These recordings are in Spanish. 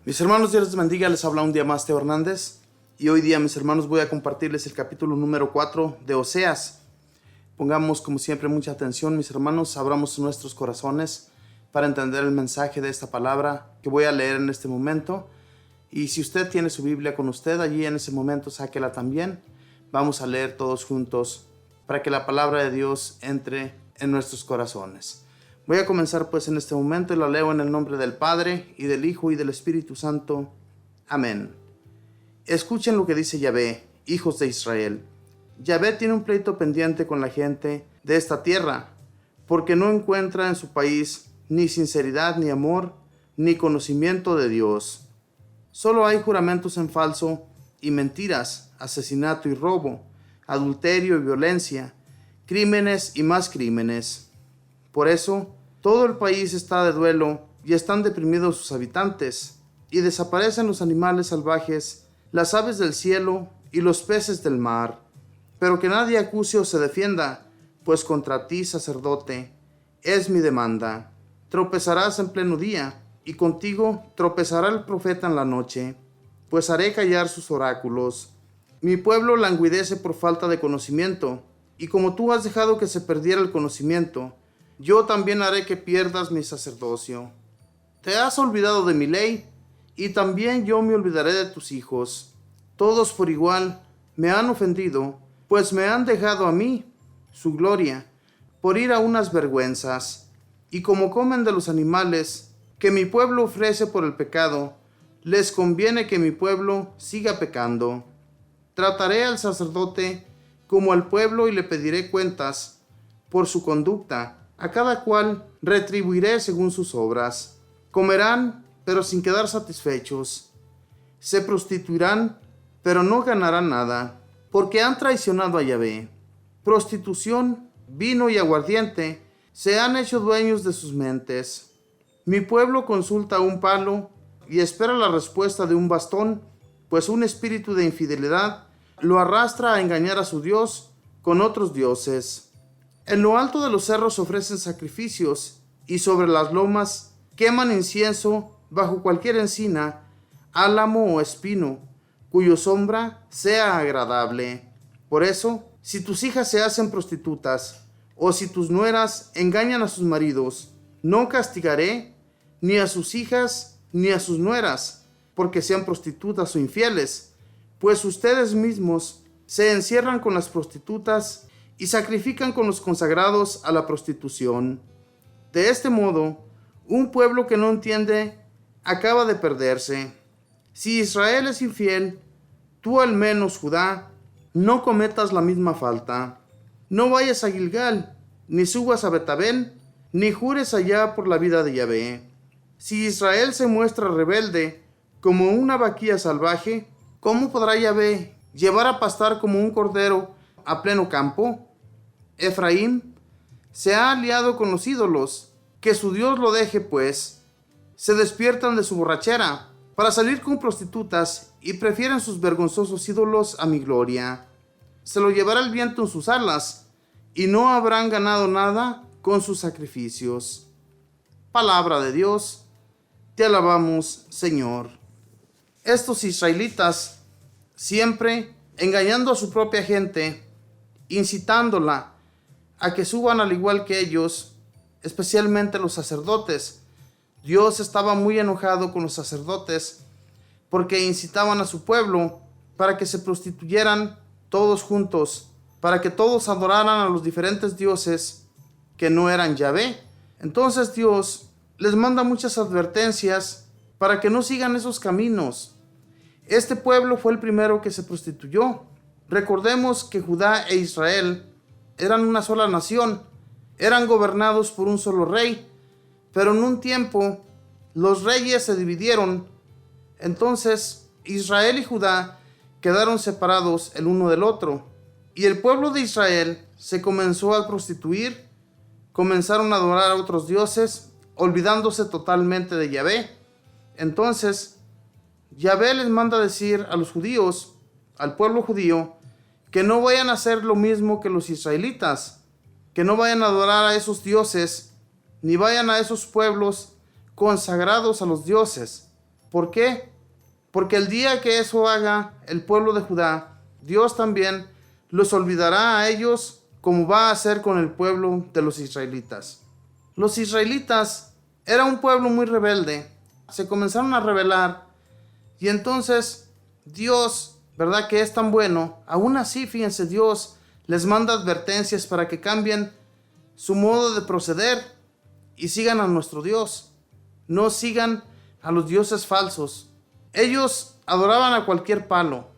Mis hermanos, Dios les bendiga, les habla un día más Teo Hernández y hoy día, mis hermanos, voy a compartirles el capítulo número 4 de Oseas. Pongamos como siempre mucha atención, mis hermanos, abramos nuestros corazones para entender el mensaje de esta palabra que voy a leer en este momento. Y si usted tiene su Biblia con usted, allí en ese momento sáquela también. Vamos a leer todos juntos para que la palabra de Dios entre en nuestros corazones. Voy a comenzar pues en este momento y la leo en el nombre del Padre, y del Hijo, y del Espíritu Santo. Amén. Escuchen lo que dice Yahvé, hijos de Israel. Yahvé tiene un pleito pendiente con la gente de esta tierra, porque no encuentra en su país ni sinceridad, ni amor, ni conocimiento de Dios. Solo hay juramentos en falso y mentiras, asesinato y robo, adulterio y violencia, crímenes y más crímenes. Por eso, todo el país está de duelo y están deprimidos sus habitantes, y desaparecen los animales salvajes, las aves del cielo y los peces del mar. Pero que nadie acuse o se defienda, pues contra ti, sacerdote, es mi demanda. Tropezarás en pleno día, y contigo tropezará el profeta en la noche, pues haré callar sus oráculos. Mi pueblo languidece por falta de conocimiento, y como tú has dejado que se perdiera el conocimiento, yo también haré que pierdas mi sacerdocio. Te has olvidado de mi ley, y también yo me olvidaré de tus hijos. Todos por igual me han ofendido, pues me han dejado a mí, su gloria, por ir a unas vergüenzas. Y como comen de los animales que mi pueblo ofrece por el pecado, les conviene que mi pueblo siga pecando. Trataré al sacerdote como al pueblo y le pediré cuentas por su conducta. A cada cual retribuiré según sus obras. Comerán, pero sin quedar satisfechos. Se prostituirán, pero no ganarán nada, porque han traicionado a Yahvé. Prostitución, vino y aguardiente se han hecho dueños de sus mentes. Mi pueblo consulta un palo y espera la respuesta de un bastón, pues un espíritu de infidelidad lo arrastra a engañar a su Dios con otros dioses. En lo alto de los cerros ofrecen sacrificios, y sobre las lomas queman incienso bajo cualquier encina, álamo o espino, cuyo sombra sea agradable. Por eso, si tus hijas se hacen prostitutas, o si tus nueras engañan a sus maridos, no castigaré ni a sus hijas ni a sus nueras, porque sean prostitutas o infieles, pues ustedes mismos se encierran con las prostitutas y sacrifican con los consagrados a la prostitución. De este modo, un pueblo que no entiende acaba de perderse. Si Israel es infiel, tú al menos, Judá, no cometas la misma falta. No vayas a Gilgal, ni subas a Betabel, ni jures allá por la vida de Yahvé. Si Israel se muestra rebelde como una vaquilla salvaje, ¿cómo podrá Yahvé llevar a pastar como un cordero a pleno campo? Efraín se ha aliado con los ídolos, que su Dios lo deje pues. Se despiertan de su borrachera para salir con prostitutas y prefieren sus vergonzosos ídolos a mi gloria. Se lo llevará el viento en sus alas y no habrán ganado nada con sus sacrificios. Palabra de Dios, te alabamos, Señor. Estos israelitas, siempre engañando a su propia gente, incitándola a que suban al igual que ellos, especialmente los sacerdotes. Dios estaba muy enojado con los sacerdotes porque incitaban a su pueblo para que se prostituyeran todos juntos, para que todos adoraran a los diferentes dioses que no eran Yahvé. Entonces Dios les manda muchas advertencias para que no sigan esos caminos. Este pueblo fue el primero que se prostituyó. Recordemos que Judá e Israel eran una sola nación, eran gobernados por un solo rey, pero en un tiempo los reyes se dividieron. Entonces Israel y Judá quedaron separados el uno del otro, y el pueblo de Israel se comenzó a prostituir, comenzaron a adorar a otros dioses, olvidándose totalmente de Yahvé. Entonces Yahvé les manda decir a los judíos, al pueblo judío, que no vayan a hacer lo mismo que los israelitas, que no vayan a adorar a esos dioses, ni vayan a esos pueblos consagrados a los dioses. ¿Por qué? Porque el día que eso haga el pueblo de Judá, Dios también los olvidará a ellos como va a hacer con el pueblo de los israelitas. Los israelitas eran un pueblo muy rebelde, se comenzaron a rebelar y entonces Dios, ¿verdad que es tan bueno? Aún así, fíjense, Dios les manda advertencias para que cambien su modo de proceder y sigan a nuestro Dios. No sigan a los dioses falsos. Ellos adoraban a cualquier palo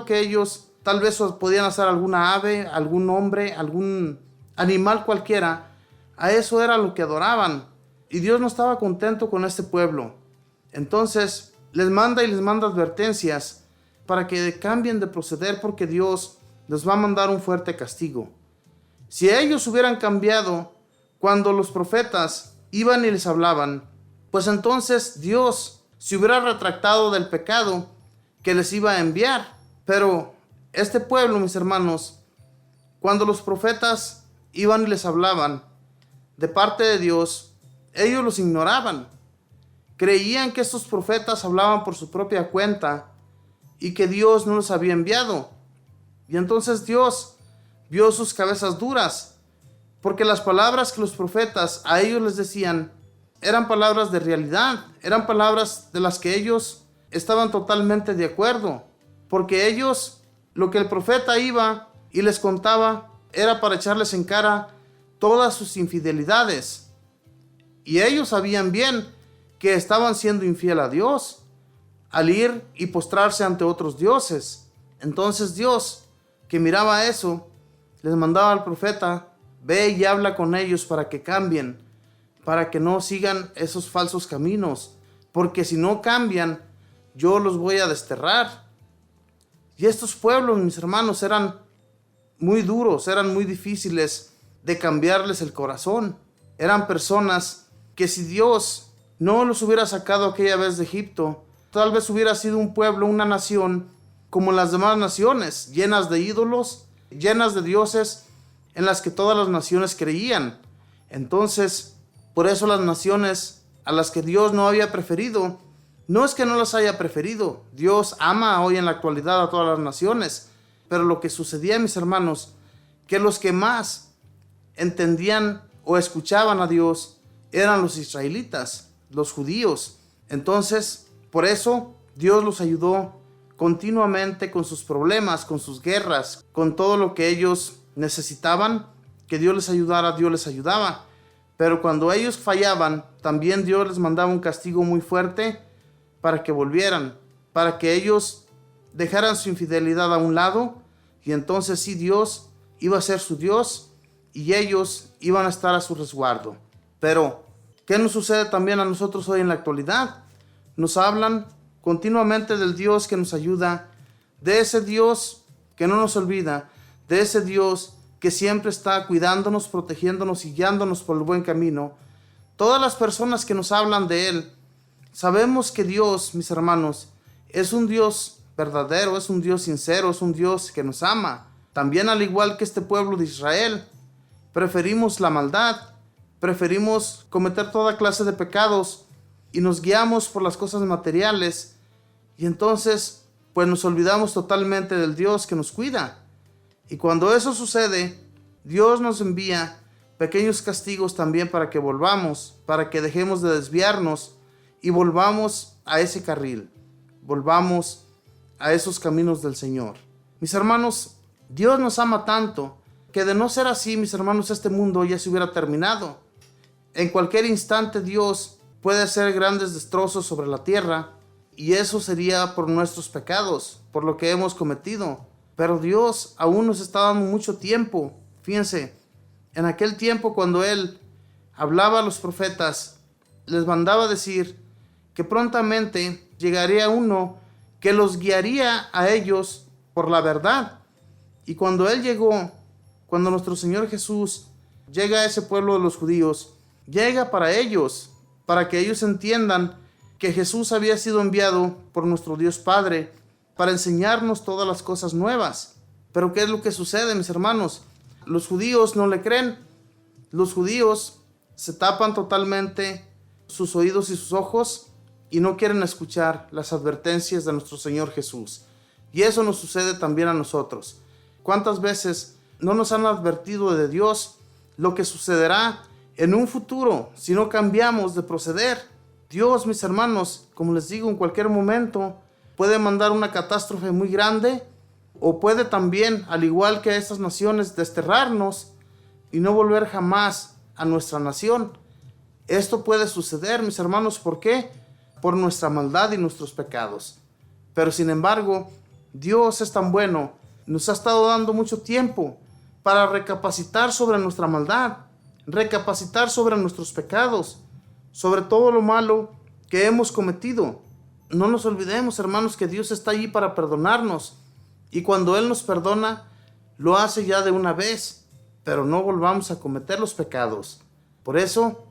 que ellos tal vez podían hacer alguna ave, algún hombre, algún animal cualquiera. A eso era lo que adoraban. Y Dios no estaba contento con este pueblo. Entonces les manda advertencias para que cambien de proceder, porque Dios les va a mandar un fuerte castigo. Si ellos hubieran cambiado cuando los profetas iban y les hablaban, pues entonces Dios se hubiera retractado del pecado que les iba a enviar. Pero este pueblo, mis hermanos, cuando los profetas iban y les hablaban de parte de Dios, ellos los ignoraban. Creían que estos profetas hablaban por su propia cuenta y que Dios no los había enviado. Y entonces Dios vio sus cabezas duras, porque las palabras que los profetas a ellos les decían eran palabras de realidad, eran palabras de las que ellos estaban totalmente de acuerdo, porque ellos, lo que el profeta iba y les contaba era para echarles en cara todas sus infidelidades. Y ellos sabían bien que estaban siendo infiel a Dios al ir y postrarse ante otros dioses. Entonces Dios, que miraba eso, les mandaba al profeta: ve y habla con ellos para que cambien, para que no sigan esos falsos caminos, porque si no cambian, yo los voy a desterrar. Y estos pueblos, mis hermanos, eran muy duros, eran muy difíciles de cambiarles el corazón. Eran personas que si Dios no los hubiera sacado aquella vez de Egipto, tal vez hubiera sido un pueblo, una nación como las demás naciones, llenas de ídolos, llenas de dioses en las que todas las naciones creían. Entonces, por eso las naciones a las que Dios no había preferido, no es que no las haya preferido, Dios ama hoy en la actualidad a todas las naciones, pero lo que sucedía, mis hermanos, que los que más entendían o escuchaban a Dios eran los israelitas, los judíos. Entonces, por eso Dios los ayudó continuamente con sus problemas, con sus guerras, con todo lo que ellos necesitaban que Dios les ayudara, Dios les ayudaba. Pero cuando ellos fallaban, también Dios les mandaba un castigo muy fuerte para que volvieran, para que ellos dejaran su infidelidad a un lado, y entonces sí, Dios iba a ser su Dios y ellos iban a estar a su resguardo. Pero, ¿qué nos sucede también a nosotros hoy en la actualidad? Nos hablan continuamente del Dios que nos ayuda, de ese Dios que no nos olvida, de ese Dios que siempre está cuidándonos, protegiéndonos y guiándonos por el buen camino. Todas las personas que nos hablan de Él, sabemos que Dios, mis hermanos, es un Dios verdadero, es un Dios sincero, es un Dios que nos ama. También, al igual que este pueblo de Israel, preferimos la maldad, preferimos cometer toda clase de pecados y nos guiamos por las cosas materiales, y entonces pues nos olvidamos totalmente del Dios que nos cuida. Y cuando eso sucede, Dios nos envía pequeños castigos también para que volvamos, para que dejemos de desviarnos y volvamos a ese carril, volvamos a esos caminos del Señor. Mis hermanos, Dios nos ama tanto que, de no ser así, mis hermanos, este mundo ya se hubiera terminado. En cualquier instante Dios puede hacer grandes destrozos sobre la tierra, y eso sería por nuestros pecados, por lo que hemos cometido. Pero Dios aún nos está dando mucho tiempo. Fíjense, en aquel tiempo cuando Él hablaba a los profetas, les mandaba decir que prontamente llegaría uno que los guiaría a ellos por la verdad. Y cuando Él llegó, cuando nuestro Señor Jesús llega a ese pueblo de los judíos, llega para ellos, para que ellos entiendan que Jesús había sido enviado por nuestro Dios Padre para enseñarnos todas las cosas nuevas. Pero ¿qué es lo que sucede, mis hermanos? Los judíos no le creen. Los judíos se tapan totalmente sus oídos y sus ojos y no quieren escuchar las advertencias de nuestro Señor Jesús. Y eso nos sucede también a nosotros. ¿Cuántas veces no nos han advertido de Dios lo que sucederá en un futuro si no cambiamos de proceder? Dios, mis hermanos, como les digo, en cualquier momento puede mandar una catástrofe muy grande, o puede también, al igual que estas naciones, desterrarnos y no volver jamás a nuestra nación. Esto puede suceder, mis hermanos, ¿por qué? Por nuestra maldad y nuestros pecados. Pero sin embargo, Dios es tan bueno, nos ha estado dando mucho tiempo para recapacitar sobre nuestra maldad, recapacitar sobre nuestros pecados, sobre todo lo malo que hemos cometido. No nos olvidemos, hermanos, que Dios está allí para perdonarnos, y cuando Él nos perdona, lo hace ya de una vez, pero no volvamos a cometer los pecados. Por eso,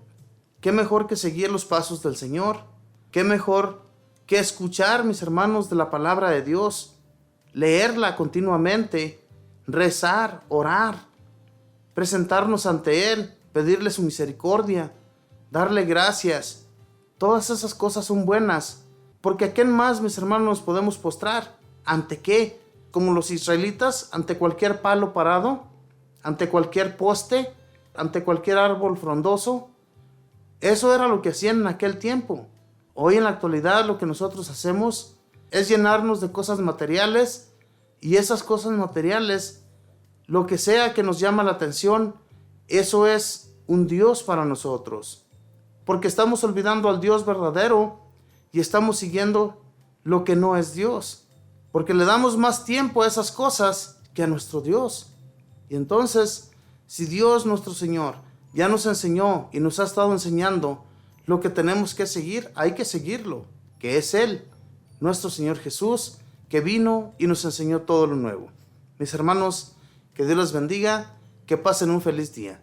qué mejor que seguir los pasos del Señor, qué mejor que escuchar, mis hermanos, de la palabra de Dios, leerla continuamente, rezar, orar, presentarnos ante Él, pedirle su misericordia, darle gracias. Todas esas cosas son buenas, porque ¿a quién más, mis hermanos, nos podemos postrar? ¿Ante qué? Como los israelitas, ante cualquier palo parado, ante cualquier poste, ante cualquier árbol frondoso. Eso era lo que hacían en aquel tiempo. Hoy en la actualidad lo que nosotros hacemos es llenarnos de cosas materiales, y esas cosas materiales, lo que sea que nos llama la atención, eso es un Dios para nosotros. Porque estamos olvidando al Dios verdadero y estamos siguiendo lo que no es Dios. Porque le damos más tiempo a esas cosas que a nuestro Dios. Y entonces, si Dios nuestro Señor ya nos enseñó y nos ha estado enseñando lo que tenemos que seguir, hay que seguirlo, que es Él, nuestro Señor Jesús, que vino y nos enseñó todo lo nuevo. Mis hermanos, que Dios les bendiga, que pasen un feliz día.